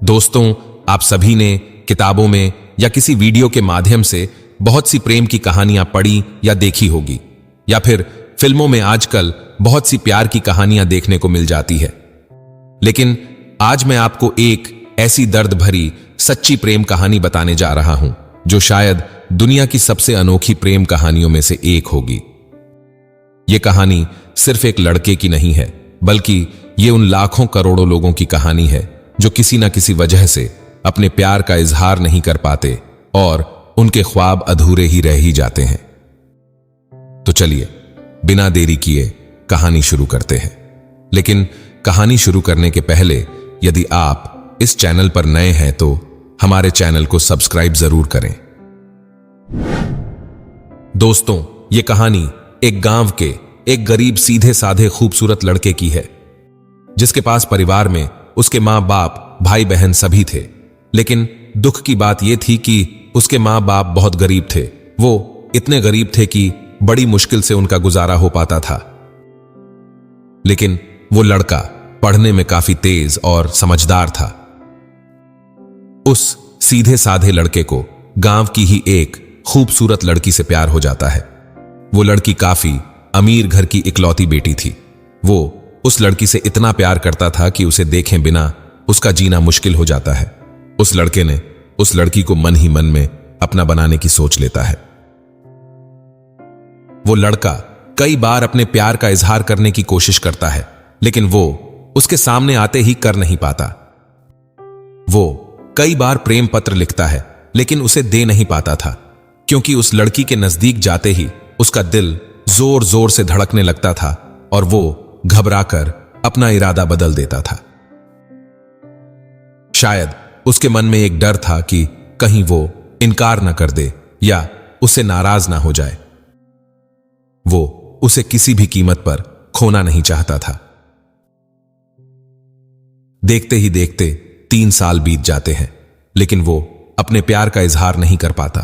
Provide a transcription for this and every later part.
दोस्तों, आप सभी ने किताबों में या किसी वीडियो के माध्यम से बहुत सी प्रेम की कहानियां पढ़ी या देखी होगी, या फिर फिल्मों में आजकल बहुत सी प्यार की कहानियां देखने को मिल जाती है। लेकिन आज मैं आपको एक ऐसी दर्द भरी सच्ची प्रेम कहानी बताने जा रहा हूं जो शायद दुनिया की सबसे अनोखी प्रेम कहानियों में से एक होगी। यह कहानी सिर्फ एक लड़के की नहीं है, बल्कि ये उन लाखों करोड़ों लोगों की कहानी है जो किसी ना किसी वजह से अपने प्यार का इजहार नहीं कर पाते और उनके ख्वाब अधूरे ही रह ही जाते हैं। तो चलिए बिना देरी किए कहानी शुरू करते हैं। लेकिन कहानी शुरू करने के पहले यदि आप इस चैनल पर नए हैं तो हमारे चैनल को सब्सक्राइब जरूर करें। दोस्तों, यह कहानी एक गांव के एक गरीब सीधे साधे खूबसूरत लड़के की है, जिसके पास परिवार में उसके मां बाप भाई बहन सभी थे। लेकिन दुख की बात यह थी कि उसके मां बाप बहुत गरीब थे। वो इतने गरीब थे कि बड़ी मुश्किल से उनका गुजारा हो पाता था। लेकिन वो लड़का पढ़ने में काफी तेज और समझदार था। उस सीधे साधे लड़के को गांव की ही एक खूबसूरत लड़की से प्यार हो जाता है। वो लड़की काफी अमीर घर की इकलौती बेटी थी। वो उस लड़की से इतना प्यार करता था कि उसे देखे बिना उसका जीना मुश्किल हो जाता है। उस लड़के ने उस लड़की को मन ही मन में अपना बनाने की सोच लेता है। वो लड़का कई बार अपने प्यार का इजहार करने की कोशिश करता है, लेकिन वो उसके सामने आते ही कर नहीं पाता। वो कई बार प्रेम पत्र लिखता है, लेकिन उसे दे नहीं पाता था, क्योंकि उस लड़की के नजदीक जाते ही उसका दिल जोर जोर से धड़कने लगता था और वो घबराकर अपना इरादा बदल देता था। शायद उसके मन में एक डर था कि कहीं वो इनकार न कर दे या उसे नाराज ना हो जाए। वो उसे किसी भी कीमत पर खोना नहीं चाहता था। देखते ही देखते 3 साल बीत जाते हैं, लेकिन वो अपने प्यार का इजहार नहीं कर पाता।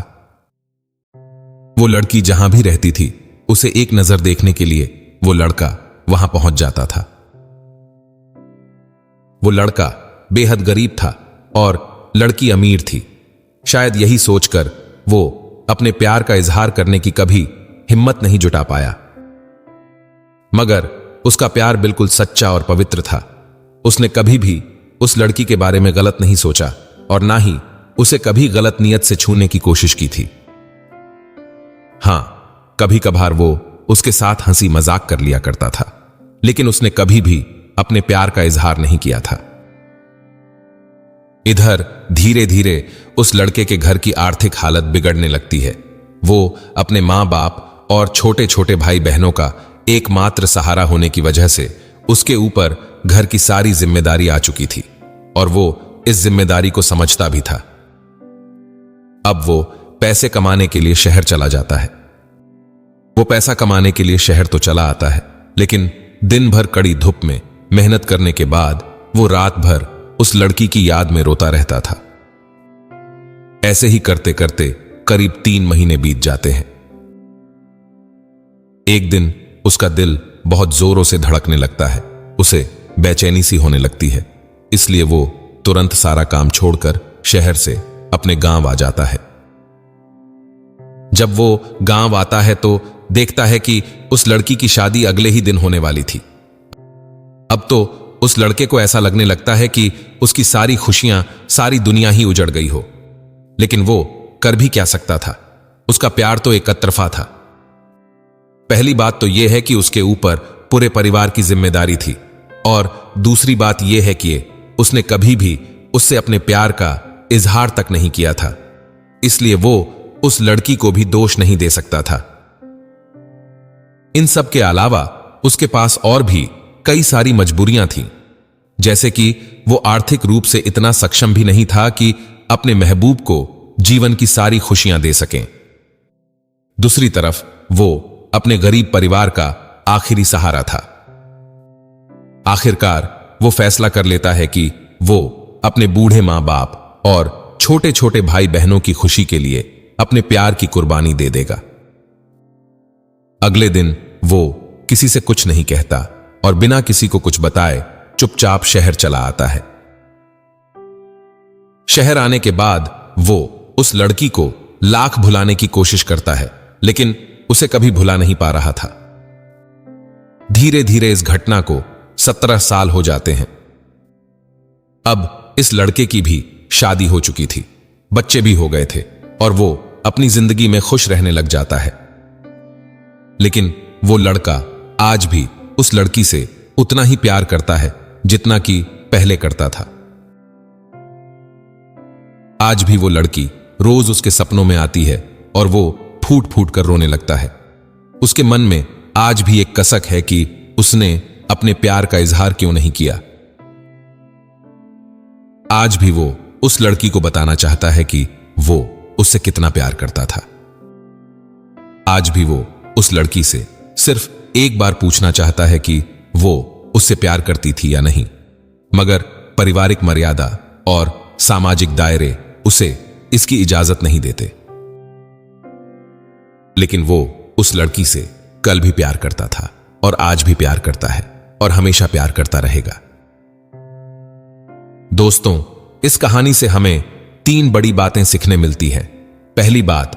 वो लड़की जहां भी रहती थी, उसे एक नजर देखने के लिए वो लड़का वहां पहुंच जाता था। वो लड़का बेहद गरीब था और लड़की अमीर थी। शायद यही सोचकर वो अपने प्यार का इजहार करने की कभी हिम्मत नहीं जुटा पाया। मगर उसका प्यार बिल्कुल सच्चा और पवित्र था। उसने कभी भी उस लड़की के बारे में गलत नहीं सोचा और ना ही उसे कभी गलत नीयत से छूने की कोशिश की थी। हां, कभी कभार वो उसके साथ हंसी मजाक कर लिया करता था, लेकिन उसने कभी भी अपने प्यार का इजहार नहीं किया था। इधर धीरे धीरे उस लड़के के घर की आर्थिक हालत बिगड़ने लगती है। वो अपने मां बाप और छोटे छोटे भाई बहनों का एकमात्र सहारा होने की वजह से उसके ऊपर घर की सारी जिम्मेदारी आ चुकी थी और वो इस जिम्मेदारी को समझता भी था। अब वो पैसे कमाने के लिए शहर चला जाता है। वो पैसा कमाने के लिए शहर तो चला आता है, लेकिन दिन भर कड़ी धूप में मेहनत करने के बाद वो रात भर उस लड़की की याद में रोता रहता था। ऐसे ही करते करते करीब 3 महीने बीत जाते हैं। एक दिन उसका दिल बहुत जोरों से धड़कने लगता है। उसे बेचैनी सी होने लगती है, इसलिए वो तुरंत सारा काम छोड़कर शहर से अपने गांव आ जाता है। जब वो गांव आता है तो देखता है कि उस लड़की की शादी अगले ही दिन होने वाली थी। अब तो उस लड़के को ऐसा लगने लगता है कि उसकी सारी खुशियां, सारी दुनिया ही उजड़ गई हो। लेकिन वो कर भी क्या सकता था? उसका प्यार तो एक तरफा था। पहली बात तो यह है कि उसके ऊपर पूरे परिवार की जिम्मेदारी थी, और दूसरी बात यह है कि उसने कभी भी उससे अपने प्यार का इजहार तक नहीं किया था, इसलिए वो उस लड़की को भी दोष नहीं दे सकता था। इन सब के अलावा उसके पास और भी कई सारी मजबूरियां थीं, जैसे कि वो आर्थिक रूप से इतना सक्षम भी नहीं था कि अपने महबूब को जीवन की सारी खुशियां दे सकें। दूसरी तरफ वो अपने गरीब परिवार का आखिरी सहारा था। आखिरकार वो फैसला कर लेता है कि वो अपने बूढ़े मां बाप और छोटे छोटे भाई बहनों की खुशी के लिए अपने प्यार की कुर्बानी दे देगा। अगले दिन वो किसी से कुछ नहीं कहता और बिना किसी को कुछ बताए चुपचाप शहर चला आता है। शहर आने के बाद वो उस लड़की को लाख भुलाने की कोशिश करता है, लेकिन उसे कभी भुला नहीं पा रहा था। धीरे धीरे इस घटना को 17 साल हो जाते हैं। अब इस लड़के की भी शादी हो चुकी थी, बच्चे भी हो गए थे और वो अपनी जिंदगी में खुश रहने लग जाता है। लेकिन वो लड़का आज भी उस लड़की से उतना ही प्यार करता है जितना कि पहले करता था। आज भी वो लड़की रोज उसके सपनों में आती है और वो फूट फूट कर रोने लगता है। उसके मन में आज भी एक कसक है कि उसने अपने प्यार का इजहार क्यों नहीं किया। आज भी वो उस लड़की को बताना चाहता है कि वो उससे कितना प्यार करता था। आज भी वो उस लड़की से सिर्फ एक बार पूछना चाहता है कि वो उससे प्यार करती थी या नहीं, मगर पारिवारिक मर्यादा और सामाजिक दायरे उसे इसकी इजाजत नहीं देते। लेकिन वो उस लड़की से कल भी प्यार करता था और आज भी प्यार करता है और हमेशा प्यार करता रहेगा। दोस्तों, इस कहानी से हमें 3 बड़ी बातें सीखने मिलती हैं। पहली बात,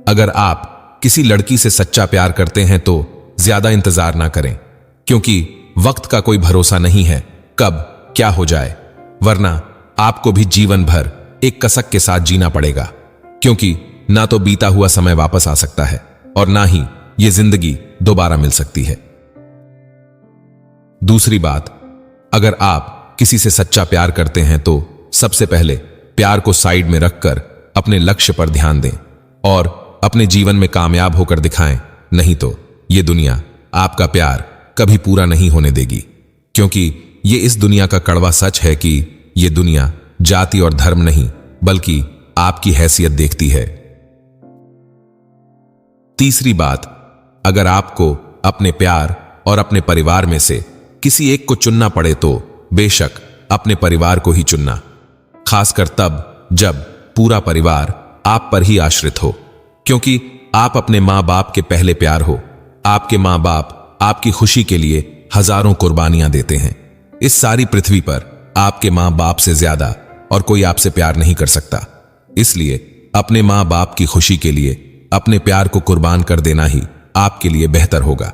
अगर आप किसी लड़की से सच्चा प्यार करते हैं तो ज्यादा इंतजार ना करें, क्योंकि वक्त का कोई भरोसा नहीं है कब क्या हो जाए, वरना आपको भी जीवन भर एक कसक के साथ जीना पड़ेगा, क्योंकि ना तो बीता हुआ समय वापस आ सकता है और ना ही यह जिंदगी दोबारा मिल सकती है। दूसरी बात, अगर आप किसी से सच्चा प्यार करते हैं तो सबसे पहले प्यार को साइड में रखकर अपने लक्ष्य पर ध्यान दें और अपने जीवन में कामयाब होकर दिखाएं, नहीं तो यह दुनिया आपका प्यार कभी पूरा नहीं होने देगी, क्योंकि यह इस दुनिया का कड़वा सच है कि यह दुनिया जाति और धर्म नहीं बल्कि आपकी हैसियत देखती है। तीसरी बात, अगर आपको अपने प्यार और अपने परिवार में से किसी एक को चुनना पड़े तो बेशक अपने परिवार को ही चुनना, खासकर तब जब पूरा परिवार आप पर ही आश्रित हो, क्योंकि आप अपने मां बाप के पहले प्यार हो। आपके मां बाप आपकी खुशी के लिए हजारों कुर्बानियां देते हैं। इस सारी पृथ्वी पर आपके मां बाप से ज्यादा और कोई आपसे प्यार नहीं कर सकता। इसलिए अपने मां बाप की खुशी के लिए अपने प्यार को कुर्बान कर देना ही आपके लिए बेहतर होगा।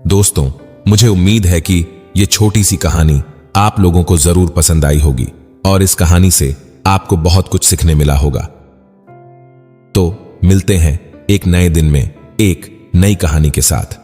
दोस्तों, मुझे उम्मीद है कि यह छोटी सी कहानी आप लोगों को जरूर पसंद आई होगी और इस कहानी से आपको बहुत कुछ सीखने मिला होगा। तो मिलते हैं एक नए दिन में एक नई कहानी के साथ।